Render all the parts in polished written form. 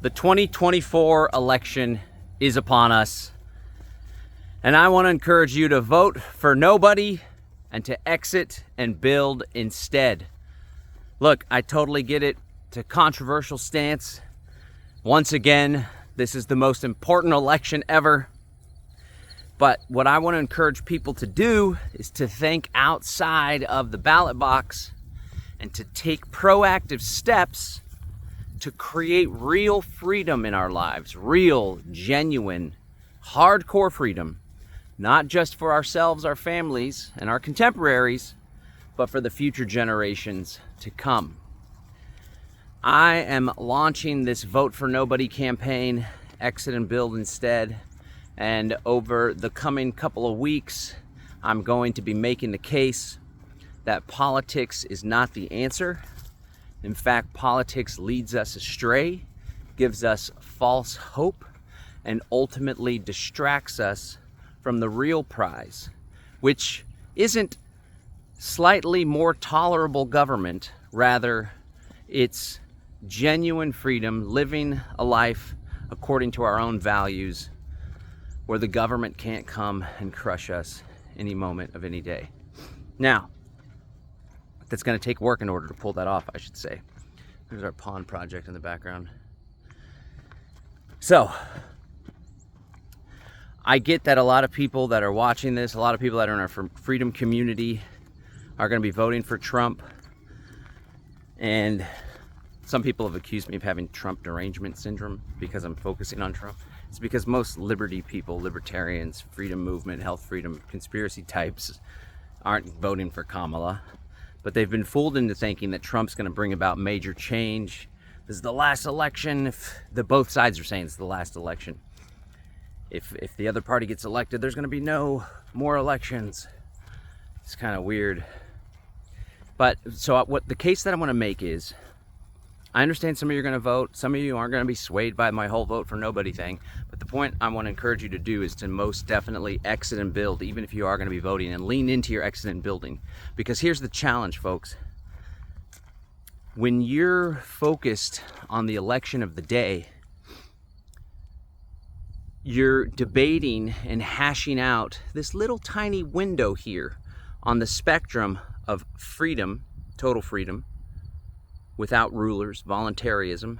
The 2024 election is upon us, and I want to encourage you to vote for nobody and to exit and build instead. Look, I totally get it. It's a controversial stance. Once again, this is the most important election ever. But what I want to encourage people to do is to think outside of the ballot box and to take proactive steps to create real freedom in our lives, real, genuine, hardcore freedom, not just for ourselves, our families, and our contemporaries, but for the future generations to come. I am launching this Vote for Nobody campaign, Exit and Build Instead, and over the coming couple of weeks, I'm going to be making the case that politics is not the answer. In fact, politics leads us astray, gives us false hope, and ultimately distracts us from the real prize, which isn't slightly more tolerable government. Rather, it's genuine freedom, living a life according to our own values, where the government can't come and crush us any moment of any day. Now, that's going to take work in order to pull that off, I should say. There's our pond project in the background. So, I get that a lot of people that are watching this, a lot of people that are in our freedom community are going to be voting for Trump. And some people have accused me of having Trump derangement syndrome because I'm focusing on Trump. It's because most liberty people, libertarians, freedom movement, health freedom, conspiracy types aren't voting for Kamala. But they've been fooled into thinking that Trump's going to bring about major change. This is the last election. Both sides are saying it's the last election. If the other party gets elected, there's going to be no more elections. It's kind of weird. But so what the case that I want to make is, I understand some of you are going to vote. Some of you aren't going to be swayed by my whole vote for nobody thing. But the point I want to encourage you to do is to most definitely exit and build, even if you are going to be voting, and lean into your exit and building. Because here's the challenge, folks. When you're focused on the election of the day, you're debating and hashing out this little tiny window here on the spectrum of freedom, total freedom, without rulers, voluntarism,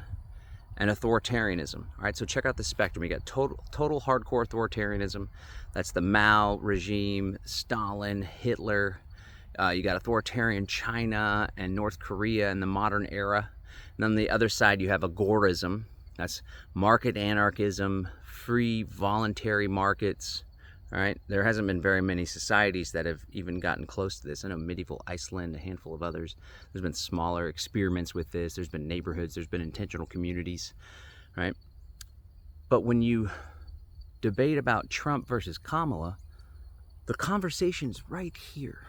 and authoritarianism. All right, so check out the spectrum. You got total hardcore authoritarianism. That's the Mao regime, Stalin, Hitler. You got authoritarian China and North Korea in the modern era. And on the other side, you have agorism. That's market anarchism, free voluntary markets. All right, there hasn't been very many societies that have even gotten close to this. I know medieval Iceland, a handful of others. There's been smaller experiments with this. There's been neighborhoods. There's been intentional communities, right? But when you debate about Trump versus Kamala, the conversation's right here.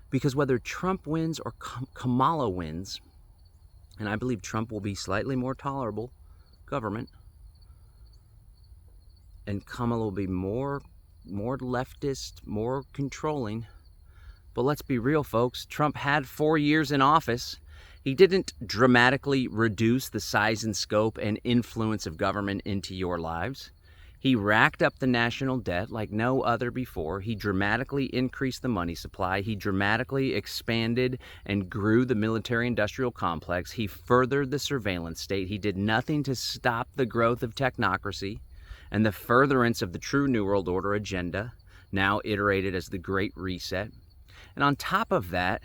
Because whether Trump wins or Kamala wins, and I believe Trump will be slightly more tolerable government, and Kamala will be more leftist, more controlling. But let's be real, folks. Trump had 4 years in office. He didn't dramatically reduce the size and scope and influence of government into your lives. He racked up the national debt like no other before. He dramatically increased the money supply. He dramatically expanded and grew the military-industrial complex. He furthered the surveillance state. He did nothing to stop the growth of technocracy and the furtherance of the true New World Order agenda, now iterated as the Great Reset. And on top of that,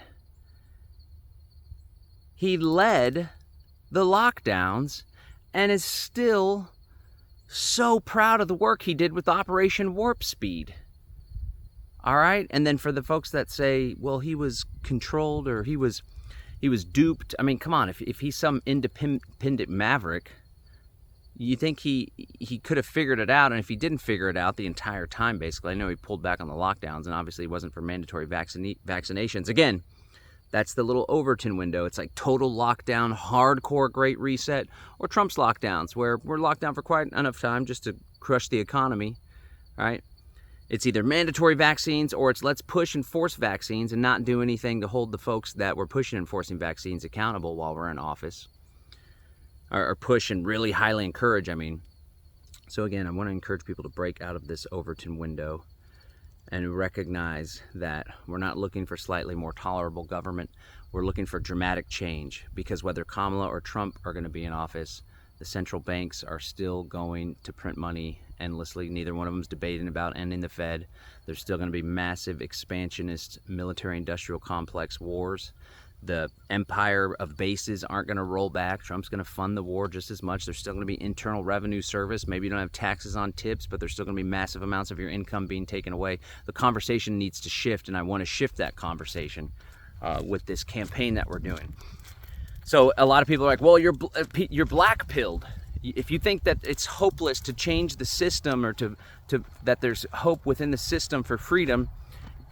he led the lockdowns and is still so proud of the work he did with Operation Warp Speed. All right? And then for the folks that say, well, he was controlled or he was duped. I mean, come on, if he's some independent maverick, you think he could have figured it out, and if he didn't figure it out the entire time, basically, I know he pulled back on the lockdowns, and obviously it wasn't for mandatory vaccinations. Again, that's the little Overton window. It's like total lockdown, hardcore Great Reset, or Trump's lockdowns, where we're locked down for quite enough time just to crush the economy, right? It's either mandatory vaccines or it's let's push and force vaccines and not do anything to hold the folks that were pushing and forcing vaccines accountable while we're in office. or push and really highly encourage. So again, I want to encourage people to break out of this Overton window and recognize that we're not looking for slightly more tolerable government. We're looking for dramatic change, because whether Kamala or Trump are going to be in office, the central banks are still going to print money endlessly. Neither one of them is debating about ending the Fed. There's still going to be massive expansionist military-industrial complex wars. The empire of bases aren't going to roll back. Trump's going to fund the war just as much. There's still going to be internal revenue service. Maybe you don't have taxes on tips, but there's still going to be massive amounts of your income being taken away. The conversation needs to shift, and I want to shift that conversation with this campaign that we're doing. So a lot of people are like, well, you're black-pilled. If you think that it's hopeless to change the system, or that there's hope within the system for freedom,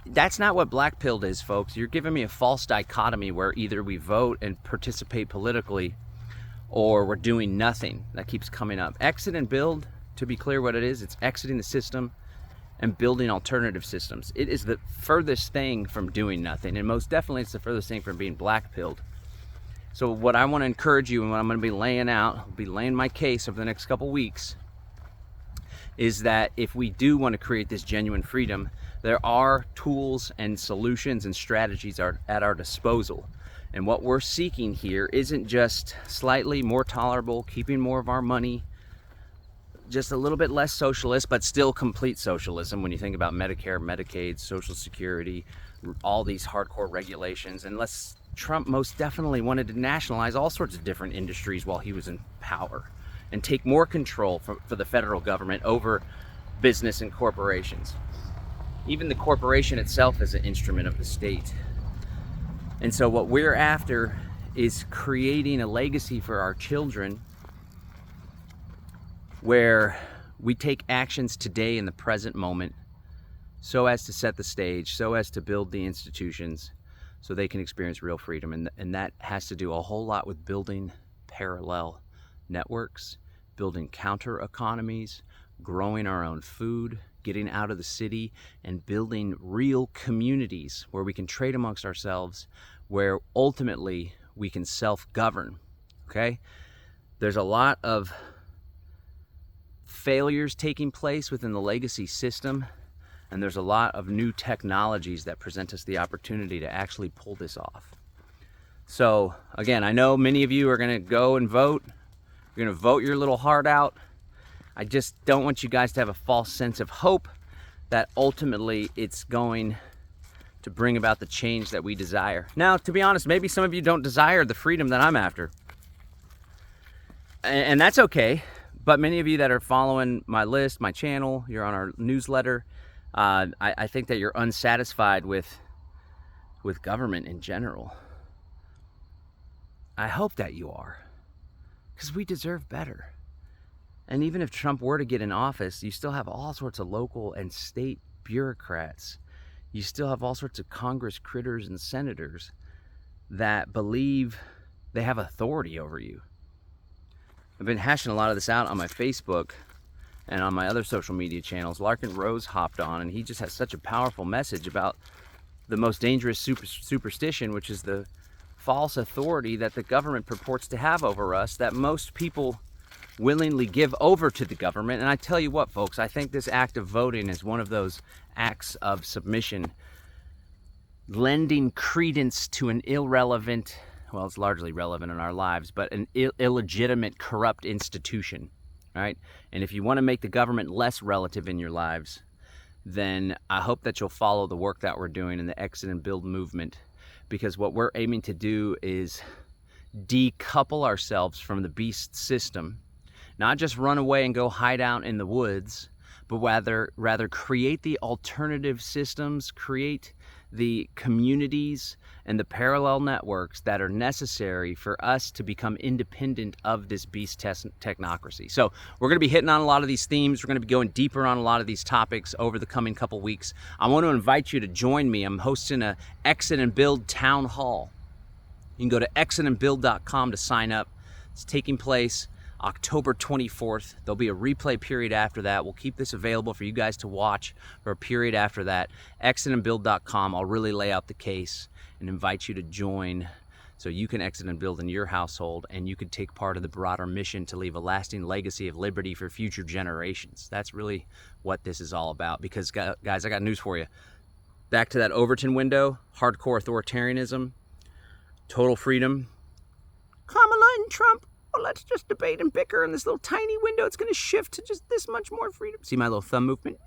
that's not what black-pilled is, folks. You're giving me a false dichotomy where either we vote and participate politically, or we're doing nothing. That keeps coming up. Exit and build, to be clear what it is, it's exiting the system and building alternative systems. It is the furthest thing from doing nothing, and most definitely it's the furthest thing from being black-pilled. So what I want to encourage you, and what I'm going to be laying out, I'll be laying my case over the next couple weeks, is that if we do want to create this genuine freedom, there are tools and solutions and strategies at our disposal. And what we're seeking here isn't just slightly more tolerable, keeping more of our money, just a little bit less socialist, but still complete socialism when you think about Medicare, Medicaid, Social Security, all these hardcore regulations. Unless Trump most definitely wanted to nationalize all sorts of different industries while he was in power and take more control for the federal government over business and corporations. Even the corporation itself is an instrument of the state. And so what we're after is creating a legacy for our children where we take actions today in the present moment so as to set the stage, so as to build the institutions so they can experience real freedom. And that has to do a whole lot with building parallel networks, building counter economies, growing our own food, getting out of the city, and building real communities where we can trade amongst ourselves, where ultimately we can self-govern, okay? There's a lot of failures taking place within the legacy system, and there's a lot of new technologies that present us the opportunity to actually pull this off. So again, I know many of you are gonna go and vote. You're gonna vote your little heart out. I just don't want you guys to have a false sense of hope that ultimately it's going to bring about the change that we desire. Now, to be honest, maybe some of you don't desire the freedom that I'm after. And that's okay. But many of you that are following my list, my channel, you're on our newsletter, I think that you're unsatisfied with government in general. I hope that you are, because we deserve better. And even if Trump were to get in office, you still have all sorts of local and state bureaucrats. You still have all sorts of Congress critters and senators that believe they have authority over you. I've been hashing a lot of this out on my Facebook and on my other social media channels. Larkin Rose hopped on, and he just has such a powerful message about the most dangerous superstition, which is the false authority that the government purports to have over us, that most people willingly give over to the government. And I tell you what, folks, I think this act of voting is one of those acts of submission, lending credence to an irrelevant, well, it's largely relevant in our lives, but an illegitimate, corrupt institution, right? And if you want to make the government less relative in your lives, then I hope that you'll follow the work that we're doing in the Exit and Build movement, because what we're aiming to do is decouple ourselves from the beast system. Not just run away and go hide out in the woods, but rather create the alternative systems, create the communities and the parallel networks that are necessary for us to become independent of this beast technocracy. So we're going to be hitting on a lot of these themes. We're going to be going deeper on a lot of these topics over the coming couple weeks. I want to invite you to join me. I'm hosting a Exit and Build Town Hall. You can go to exitandbuild.com to sign up. It's taking place October 24th. There'll be a replay period after that. We'll keep this available for you guys to watch for a period after that. Exitandbuild.com. I'll really lay out the case and invite you to join so you can exit and build in your household, and you could take part of the broader mission to leave a lasting legacy of liberty for future generations. That's really what this is all about. Because guys, I got news for you. Back to that Overton window, hardcore authoritarianism, total freedom. Kamala and Trump, well, let's just debate and bicker in this little tiny window. It's going to shift to just this much more freedom. See my little thumb movement?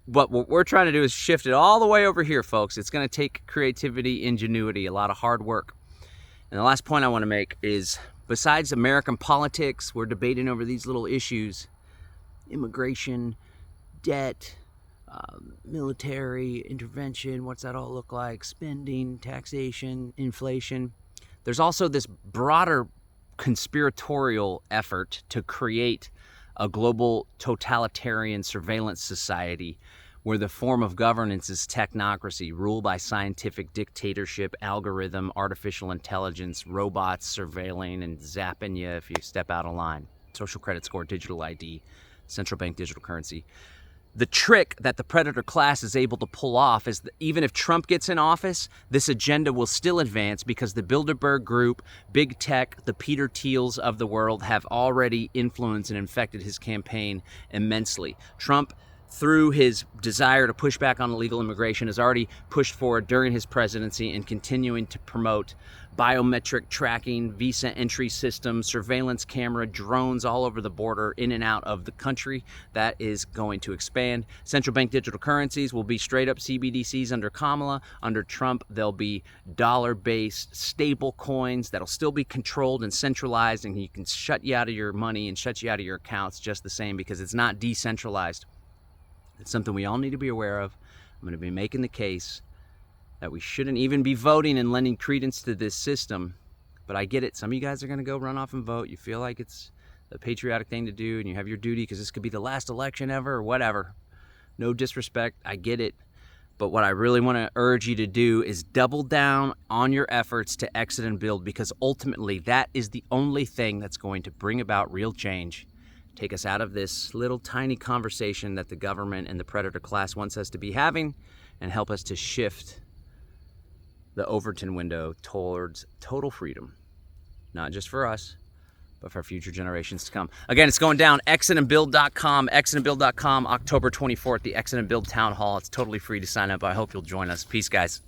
But what we're trying to do is shift it all the way over here, folks. It's going to take creativity, ingenuity, a lot of hard work. And the last point I want to make is, besides American politics, we're debating over these little issues: immigration, debt, military intervention, what's that all look like, spending, taxation, inflation. There's also this broader conspiratorial effort to create a global totalitarian surveillance society where the form of governance is technocracy, ruled by scientific dictatorship, algorithm, artificial intelligence, robots surveilling and zapping you if you step out of line. Social credit score, digital ID, central bank digital currency. The trick that the predator class is able to pull off is that even if Trump gets in office, this agenda will still advance because the Bilderberg Group, big tech, the Peter Thiels of the world have already influenced and infected his campaign immensely. Trump, through his desire to push back on illegal immigration, has already pushed forward during his presidency and continuing to promote biometric tracking, visa entry systems, surveillance camera, drones all over the border, in and out of the country. That is going to expand. Central bank digital currencies will be straight up CBDCs under Kamala. Under Trump, they'll be dollar-based stable coins that'll still be controlled and centralized, and you can shut you out of your money and shut you out of your accounts just the same because it's not decentralized. It's something we all need to be aware of. I'm going to be making the case that we shouldn't even be voting and lending credence to this system. But I get it. Some of you guys are going to go run off and vote. You feel like it's the patriotic thing to do and you have your duty because this could be the last election ever or whatever. No disrespect. I get it. But what I really want to urge you to do is double down on your efforts to exit and build, because ultimately that is the only thing that's going to bring about real change. Take us out of this little tiny conversation that the government and the predator class wants us to be having, and help us to shift the Overton window towards total freedom, not just for us, but for future generations to come. Again, it's going down, exitandbuild.com, exitandbuild.com, October 24th, the Exit and Build Town Hall. It's totally free to sign up. I hope you'll join us. Peace, guys.